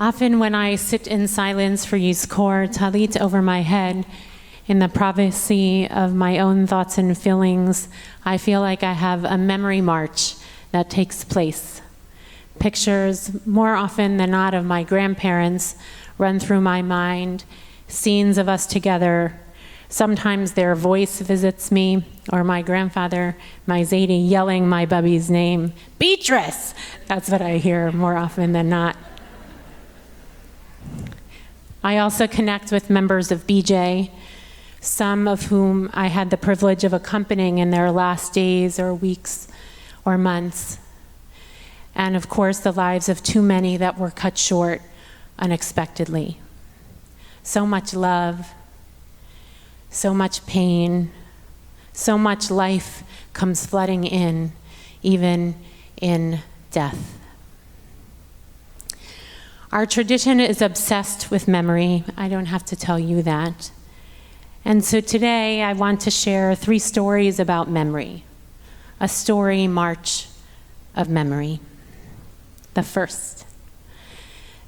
Often when I sit in silence for Yizkor, talit over my head, in the privacy of my own thoughts and feelings, I feel like I have a memory march that takes place. Pictures, more often than not, of my grandparents run through my mind, scenes of us together. Sometimes their voice visits me, or my grandfather, my Zaidi, yelling my bubby's name, Beatrice! That's what I hear more often than not. I also connect with members of BJ, some of whom I had the privilege of accompanying in their last days or weeks or months. And of course, the lives of too many that were cut short unexpectedly. So much love, so much pain, so much life comes flooding in, even in death. Our tradition is obsessed with memory. I don't have to tell you that. And so today I want to share 3 stories about memory, a story march of memory. The first,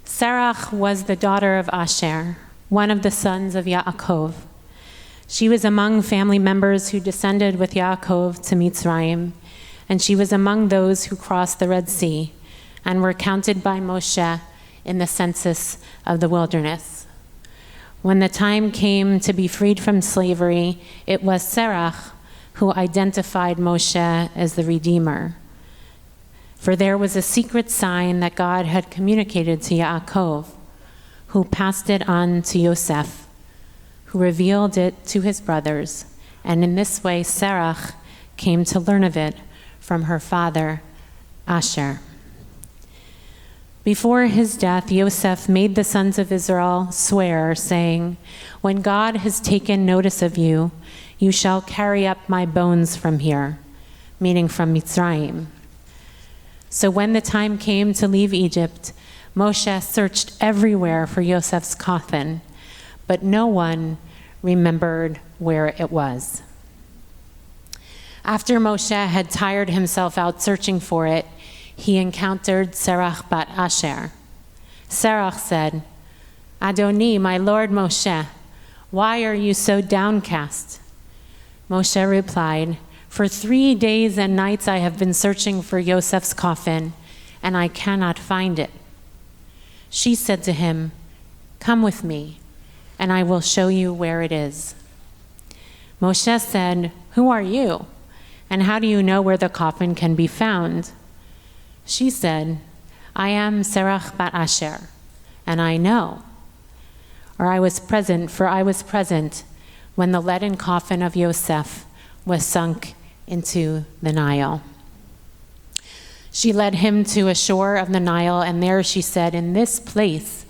Serach was the daughter of Asher, one of the sons of Yaakov. She was among family members who descended with Yaakov to Mitzrayim, and she was among those who crossed the Red Sea and were counted by Moshe in the census of the wilderness. When the time came to be freed from slavery, it was Serach who identified Moshe as the Redeemer. For there was a secret sign that God had communicated to Yaakov, who passed it on to Yosef, who revealed it to his brothers, and in this way Serach came to learn of it from her father, Asher. Before his death, Yosef made the sons of Israel swear, saying, "When God has taken notice of you, you shall carry up my bones from here," meaning from Mitzrayim. So when the time came to leave Egypt, Moshe searched everywhere for Yosef's coffin, but no one remembered where it was. After Moshe had tired himself out searching for it, he encountered Serach bat Asher. Serach said, "Adoni, my lord Moshe, why are you so downcast?" Moshe replied, "For 3 days and nights I have been searching for Yosef's coffin, and I cannot find it." She said to him, "Come with me, and I will show you where it is." Moshe said, "Who are you, and how do you know where the coffin can be found?" She said, "I am Serach bat Asher, and I know." Or I was present when the leaden coffin of Yosef was sunk into the Nile. She led him to a shore of the Nile, and there she said, "In this place,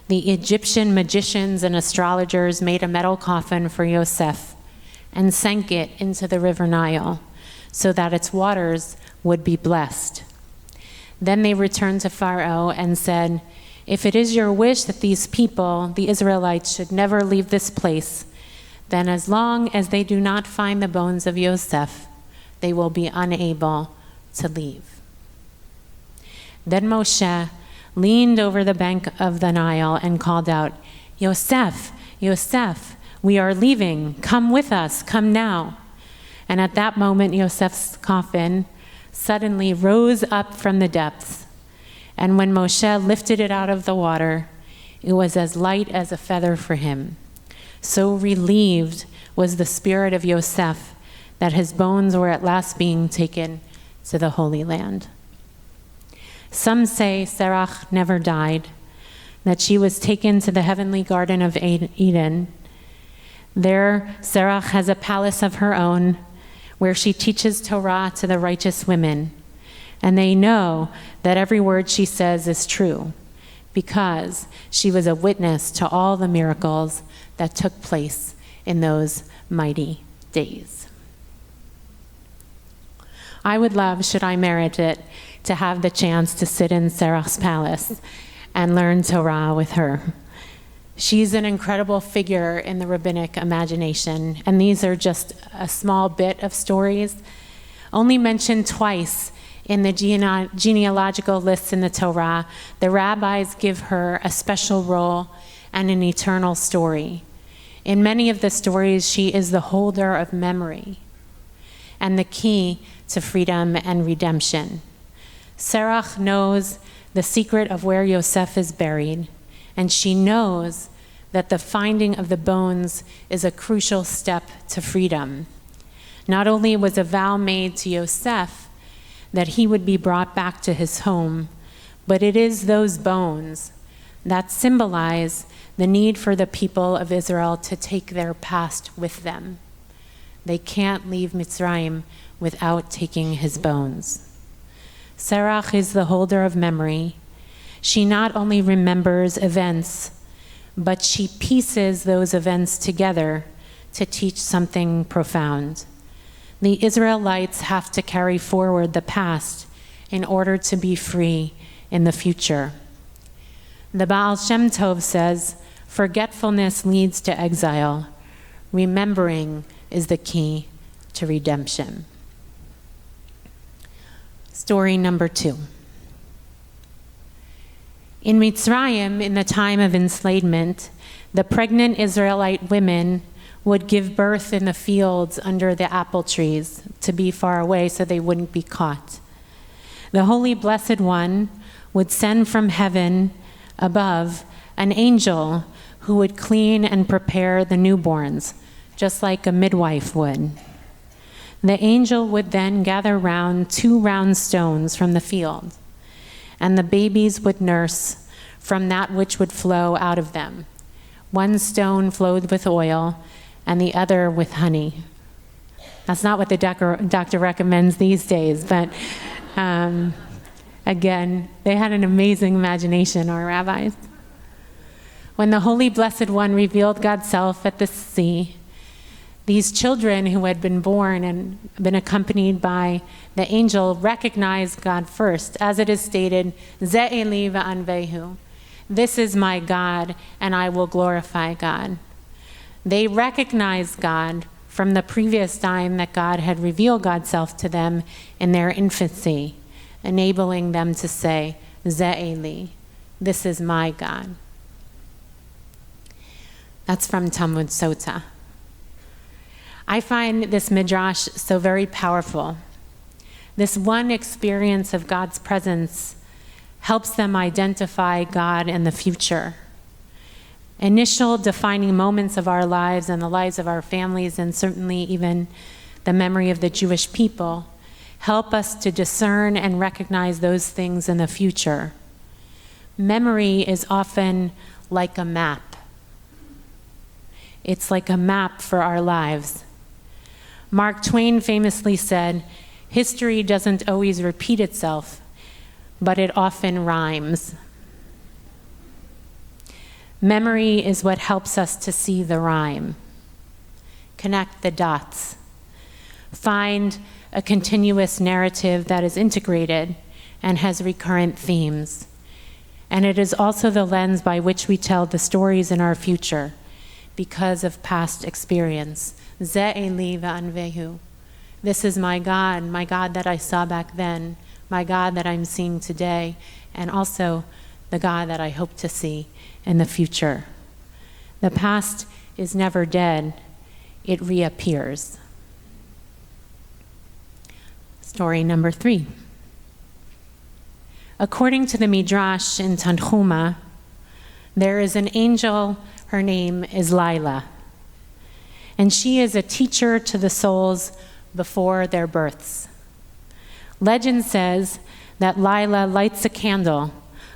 the Egyptian magicians and astrologers made a metal coffin for Yosef and sank it into the river Nile so that its waters would be blessed. Then they returned to Pharaoh and said, 'If it is your wish that these people, the Israelites, should never leave this place, then as long as they do not find the bones of Yosef, they will be unable to leave.' Then Moshe leaned over the bank of the Nile and called out, 'Yosef, Yosef, we are leaving. Come with us, come now.' And at that moment, Yosef's coffin suddenly rose up from the depths. And when Moshe lifted it out of the water, it was as light as a feather for him. So relieved was the spirit of Yosef that his bones were at last being taken to the Holy Land." Some say Serach never died, that she was taken to the heavenly Garden of Eden. There, Serach has a palace of her own, where she teaches Torah to the righteous women, and they know that every word she says is true, because she was a witness to all the miracles that took place in those mighty days. I would love, should I merit it, to have the chance to sit in Serach's palace and learn Torah with her. She's an incredible figure in the rabbinic imagination, and these are just a small bit of stories, only mentioned twice In the genealogical lists in the Torah, the rabbis give her a special role and an eternal story. In many of the stories, she is the holder of memory and the key to freedom and redemption. Serach knows the secret of where Yosef is buried, and she knows that the finding of the bones is a crucial step to freedom. Not only was a vow made to Yosef that he would be brought back to his home, but it is those bones that symbolize the need for the people of Israel to take their past with them. They can't leave Mitzrayim without taking his bones. Serach is the holder of memory. She not only remembers events, but she pieces those events together to teach something profound. The Israelites have to carry forward the past in order to be free in the future. The Baal Shem Tov says, forgetfulness leads to exile. Remembering is the key to redemption. Story number 2. In Mitzrayim, in the time of enslavement, the pregnant Israelite women would give birth in the fields under the apple trees to be far away so they wouldn't be caught. The Holy Blessed One would send from heaven above an angel who would clean and prepare the newborns, just like a midwife would. The angel would then gather round 2 round stones from the field, and the babies would nurse from that which would flow out of them. 1 stone flowed with oil, and the other with honey. That's not what the doctor recommends these days, but again, they had an amazing imagination, our rabbis. When the Holy Blessed One revealed God's self at the sea, these children who had been born and been accompanied by the angel recognized God first, as it is stated, Ze Eli v'anvehu. This is my God, and I will glorify God. They recognized God from the previous time that God had revealed God's self to them in their infancy, enabling them to say, Ze Eli, this is my God. That's from Talmud Sota. I find this midrash so very powerful. This one experience of God's presence helps them identify God in the future. Initial defining moments of our lives and the lives of our families, and certainly even the memory of the Jewish people, help us to discern and recognize those things in the future. Memory is often like a map. It's like a map for our lives. Mark Twain famously said, history doesn't always repeat itself, but it often rhymes. Memory is what helps us to see the rhyme, connect the dots, find a continuous narrative that is integrated and has recurrent themes. And it is also the lens by which we tell the stories in our future because of past experience. Ze Eli v'anvehu. This is my God that I saw back then, my God that I'm seeing today, and also the God that I hope to see in the future. The past is never dead, it reappears. Story number 3. According to the Midrash in Tanhuma, there is an angel, her name is Lila, and she is a teacher to the souls before their births. Legend says that Lila lights a candle,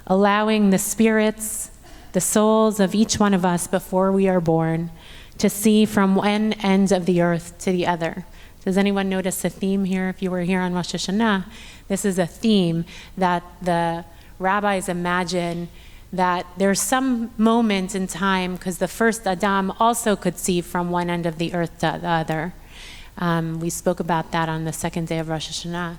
allowing the spirits, the souls of each one of us before we are born, to see from one end of the earth to the other. Does anyone notice a theme here? If you were here on Rosh Hashanah, this is a theme that the rabbis imagine that there's some moment in time, because the first Adam also could see from one end of the earth to the other. We spoke about that on the second day of Rosh Hashanah.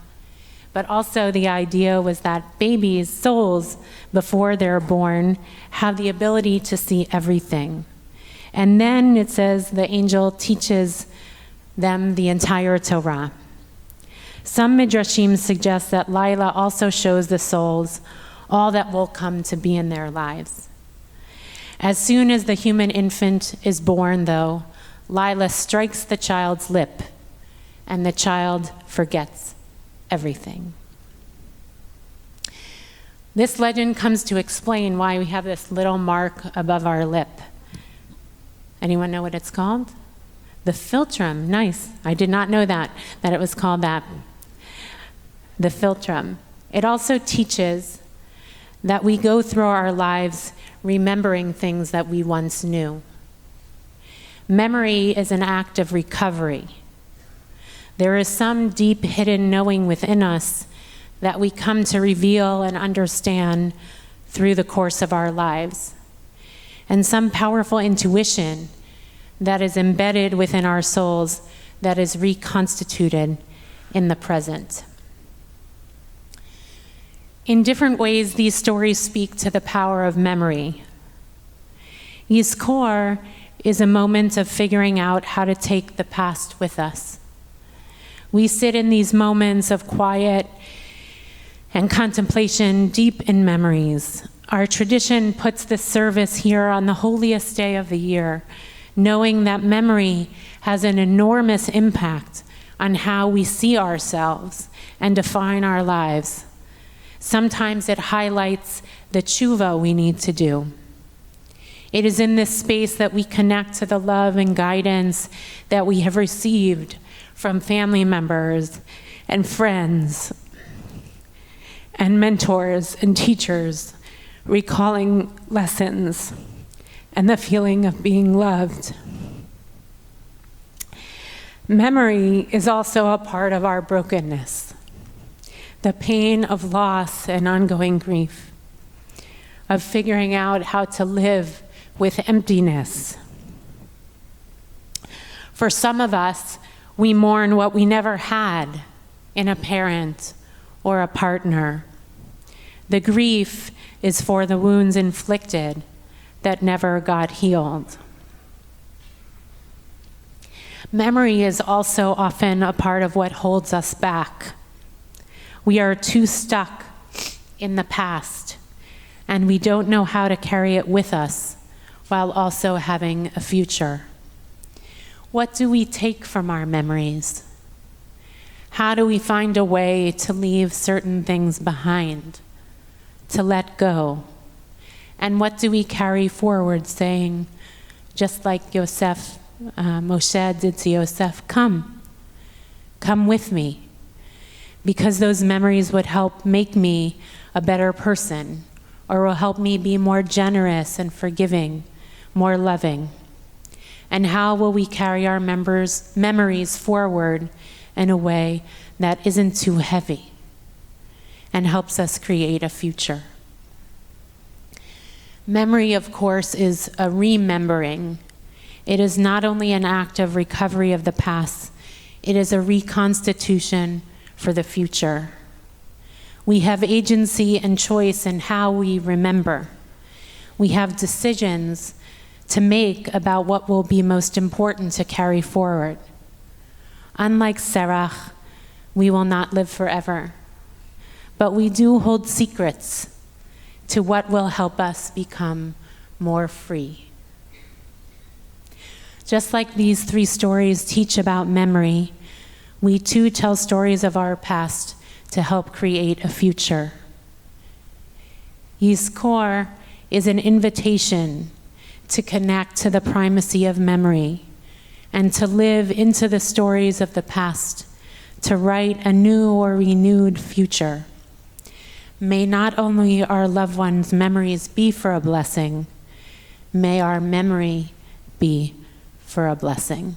But also the idea was that babies' souls, before they're born, have the ability to see everything. And then it says the angel teaches them the entire Torah. Some midrashim suggest that Lila also shows the souls all that will come to be in their lives. As soon as the human infant is born, though, Lila strikes the child's lip, and the child forgets everything. This legend comes to explain why we have this little mark above our lip. Anyone know what it's called? The philtrum. Nice. I did not know that it was called that. The philtrum. It also teaches that we go through our lives remembering things that we once knew. Memory is an act of recovery. There is some deep hidden knowing within us that we come to reveal and understand through the course of our lives, and some powerful intuition that is embedded within our souls that is reconstituted in the present. In different ways, these stories speak to the power of memory. Yizkor is a moment of figuring out how to take the past with us. We sit in these moments of quiet and contemplation deep in memories. Our tradition puts this service here on the holiest day of the year, knowing that memory has an enormous impact on how we see ourselves and define our lives. Sometimes it highlights the tshuva we need to do. It is in this space that we connect to the love and guidance that we have received from family members and friends and mentors and teachers, recalling lessons and the feeling of being loved. Memory is also a part of our brokenness, the pain of loss and ongoing grief, of figuring out how to live with emptiness. For some of us, we mourn what we never had in a parent or a partner. The grief is for the wounds inflicted that never got healed. Memory is also often a part of what holds us back. We are too stuck in the past, and we don't know how to carry it with us while also having a future. What do we take from our memories? How do we find a way to leave certain things behind, to let go? And what do we carry forward, saying, just like Moshe did to Yosef, come with me, because those memories would help make me a better person, or will help me be more generous and forgiving, more loving. And how will we carry our memories forward in a way that isn't too heavy and helps us create a future? Memory, of course, is a remembering. It is not only an act of recovery of the past, it is a reconstitution for the future. We have agency and choice in how we remember. We have decisions to make about what will be most important to carry forward. Unlike Serach, we will not live forever, but we do hold secrets to what will help us become more free. Just like these three stories teach about memory, we too tell stories of our past to help create a future. Yizkor is an invitation to connect to the primacy of memory and to live into the stories of the past, to write a new or renewed future. May not only our loved ones' memories be for a blessing, may our memory be for a blessing.